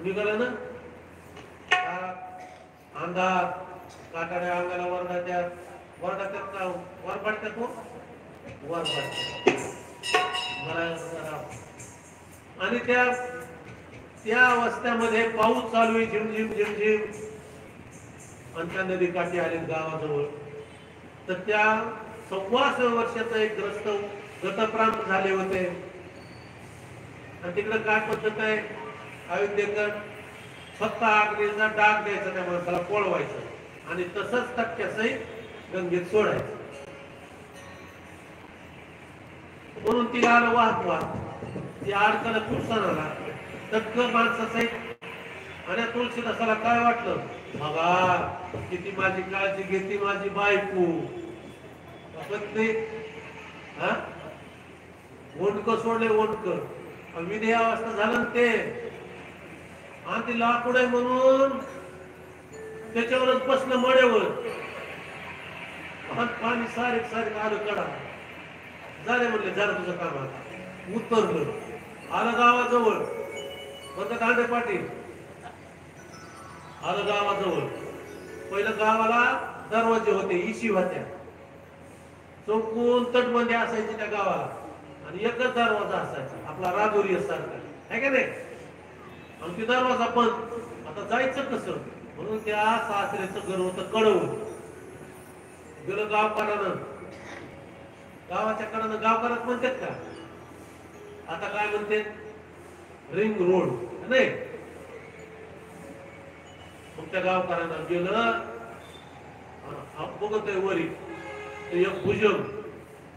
निघालं ना अंधार काटाड्या अंगाला वरडात्यात का वर पडतात वर आणि त्या अवस्थेमध्ये पाऊस चालू आहे झिमझिम झिमझिम आणि त्या नदी काठी आले गावाजवळ तर त्या 125 वर्षाचा एक ग्रस्त गतप्रांत झाले होते आणि तिकडे काय पद्धत आहे अयोध्येकर फक्त आग्नेचा डाग द्यायचा त्या माणसाला पोळवायचं आणि तसंच टक्क्यासहित गंगेत सोडायचं म्हणून तिला आलं वाहत ती अडकाला तुळसाला आला तक्क माणसासहित आणि तुळशीदासाला काय वाटलं बघा किती माझी काळजी घेते माझी बायको पत्नी ओंडक सोडले ओंडक विधी अवस्था झालं ते आणि ती लाकूड आहे म्हणून त्याच्यावरच बसलं मळ्यावर पाणी सारीक सारीक आलं कडा झाले म्हणले झालं तुझं काम आता उतरलं आलं गावाजवळ म्हणतात आंडे पाटील आलं गावाजवळ पहिलं गावाला दरवाजे होते इशी होत्या चौकून तटबंदी असायची त्या गावाला आणि एकच दरवाजा असायचा आपला राजोरी सारखा आहे का नाही आणि ते दरवाजा बंद आता जायचं कसं म्हणून त्या सासऱ्याचं घर होतं कळवून गेलं गावकऱ्यानं गावाच्या कडानं गावकऱ्यात म्हणतात का आता काय म्हणते रिंग रोड नाही मग त्या गावकऱ्यानं गेलं बघत वरी एक भुजंग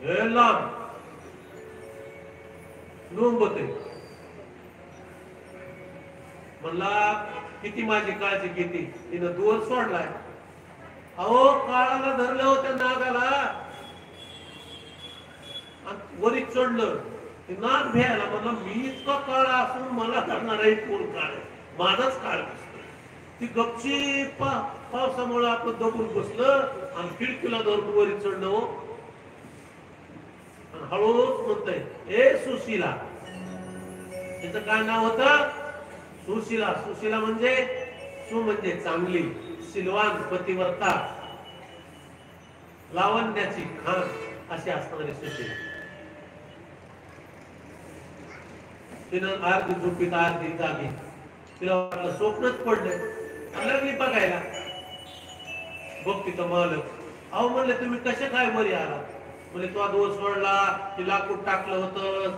हे लांब लोंबत म्हणला किती माझी काळजी घेते तिनं दूर सोडलाय अहो काळाला धरलं होत्या नागाला वरी चढलं ते नाग भ्यायला म्हणलं मी इतका काळा असून मला धरणार आहे कोण काळ माझाच काळ ती गपची पावसामुळे आपलं दबून बसलं आणि खिडकीला धरून वरी चढणं हळूच म्हणतंय ए सुशीला तिचं काय नाव होतं सुशीला सुशीला म्हणजे सु म्हणजे चांगली सिलवान पतिव्रता लावण्याची खान अशी असणारी सुशीला तिनं अर्धी झोपीत अर्धी जागी तिला वाटलं स्वप्नच पडलंय लागली बघायला बघ तिथं मालक अहो म्हणले तुम्ही कसे काय बरी आला म्हणजे तो दोष सोडला ती लाकूड टाकलं होतं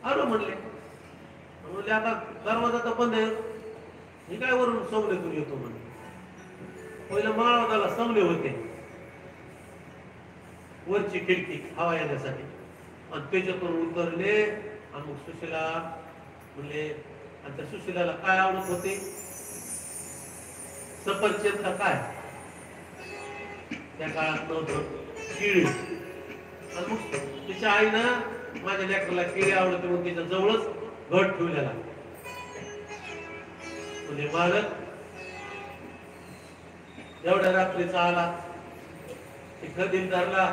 आलो म्हणले आता दरवाजा तर बंद आहे मी काय वरून सवलेतून येतो म्हणले पहिलं माळवादाला सवले होते वरची खिडकी हवा येण्यासाठी आणि त्याच्यातून उतरले आणि मग सुशीला म्हणले आणि त्या सुशीलाला काय आवडत होते सफरचंद काय त्या काळात नव्हतं केळी आणि मग तिच्या आईनं माझ्या लेकराला केळी आवडते म्हणून तिच्या जवळच घट ठेवलेला म्हणजे मालक एवढ्या रात्रीचा आला कधी धरला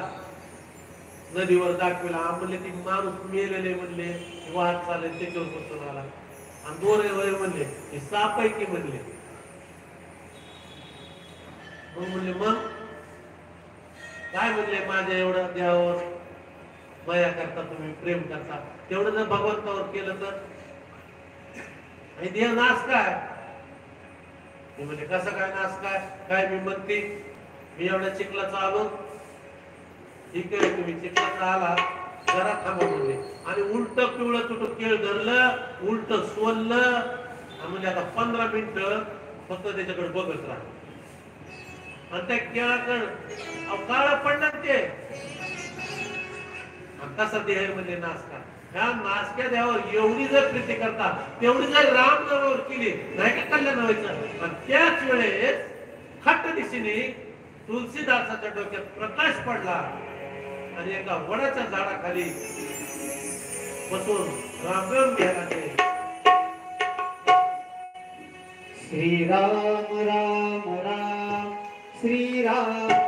नदीवर दाखविला म्हणले ती माणूस मेलेले म्हणले वाहत चालले त्याच्यावर बसून आला आणि दोरे वय म्हणले हे साप आहे की म्हणले मग म्हणले मग काय म्हणले माझ्या एवढं देवावर माया करता तुम्ही प्रेम करता तेवढं जर भगवंतावर केलं तर आणि देव नाश काय म्हणजे कसं काय नाश काय काय मी म्हणते मी एवढ्या चिखलाचा आलो ठीक आहे तुम्ही चिखलाचा आला जरा थांबा म्हणले आणि उलट पिवळं तुटून केळ धरलं उलट सोललं म्हणजे आता 15 मिनिटं फक्त त्याच्याकडे बघत राहा आणि त्या केळाकडे काळा पडणार ते कसा देह म्हणजे नासका ह्या नासक्या देवावर एवढी जर प्रीती करता तेवढी जर राम नावावर केली नाही का कल्याण व्हायचं आणि त्याच वेळेस खट्ट दिशेने तुलसीदासाच्या डोक्यात प्रकाश पडला आणि एका वडाच्या झाडाखाली बसून राम राम घ्यायला ते श्री राम राम राम श्री राम